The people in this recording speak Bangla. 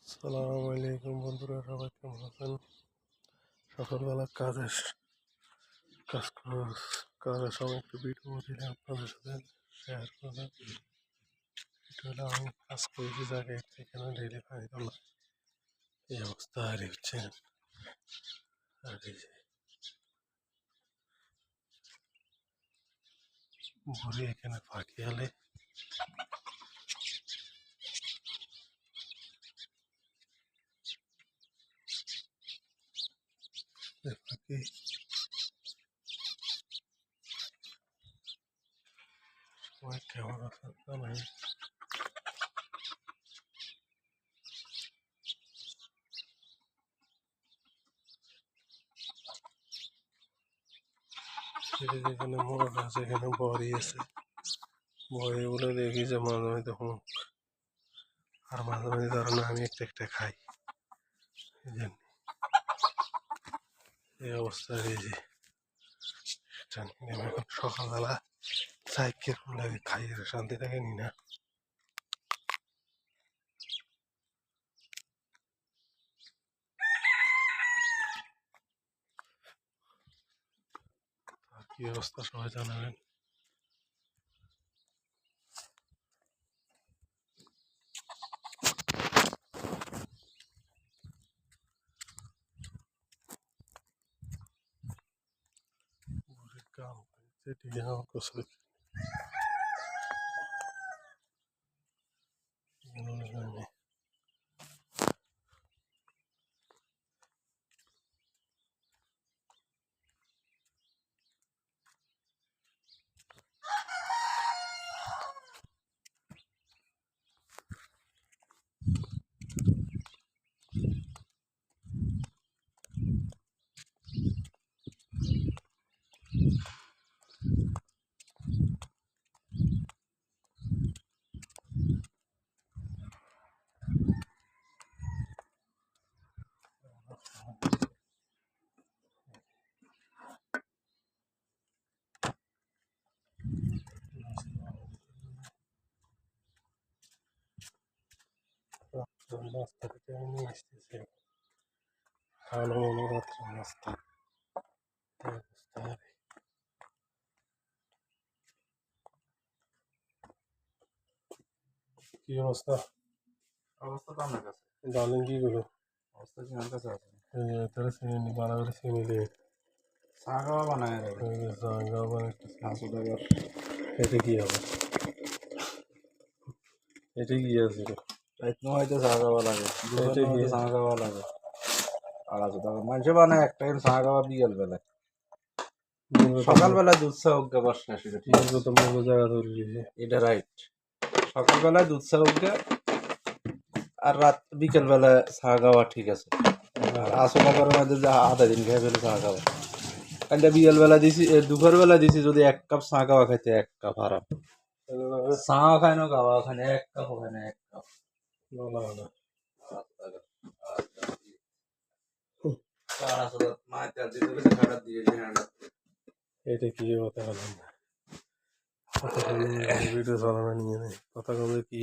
আসসালামু আলাইকুম বন্ধুরা, সবাই কেমন আছেন? সকালবেলা কাজের সময় একটু ভিডিও দিলে আপনাদের সাথে শেয়ার করলাম। এটা হলো আমি কাজ করেছি জায়গায়, সেখানে ডেইলি পানি তোলা এই অবস্থা আর হচ্ছেন। আর এই যে ভরে এখানে পাখি আলে পাখি সবাই কেমন আছেন জানাই। যেখানে মোরগ আছে এখানে বড়ি আছে, বড়িগুলো দেখি যে মাঝে মাঝে হুঁক, আর মাঝে মাঝে ধরেন আমি একটা একটা খাই। এই জন্য এই অবস্থা। এই যে এখন সকালবেলা চাই কিরকম লাগে, খাই শান্তি থাকে নি না। আর কি অবস্থা সবাই জানাবেন। কাম সেটি আমার কোথায় রাস্তা থেকে আমি নিয়ে আসতেছি খাওয়ানো মনে রাত্রে নাস্তা অবস্থা। কি অবস্থা? অবস্থা তো আমার কাছে। ডালিম কি গুলো অবস্থা কি আমার কাছে আছে? তারা চিনি বানা করে চিনি দিয়ে চা খাওয়া বানায় রে। এটা কি হবে? এটা কি আছে? রাইতনো হয়তো চা খাওয়া লাগে, এটা দুপুরে কি? হয়তো চা খাওয়া লাগে। 250 টাকা মানুষে বানায় একটা কিন্তু চা খাওয়া বিকেল বেলায়। সকালবেলায় দুধ চা উঠে বস শেষ হয়ে ঠিক আছে। তো মূল জায়গা ধরে দিয়েছে। এটা রাইট। সকালবেলায় দুধ চা উঠে আর বিকেল বেলায় চা খাওয়া ঠিক আছে। আর আসলে করার মধ্যে যে আধা দিন খেয়ে ফেলে চা খাওয়া। কালটা বিকেল বেলা দিছি, দুপুর বেলা দিছি, যদি 1 কাপ চা খাওয়া খাইতে 1 কাপ হারাম। চা খায় না, খাওয়া খায় না, 1 কাপ হয় না, 1 কাপ। এটা কি কথা বলেন? ভিডিও চালানো নিয়ে নেই কথা কবে কি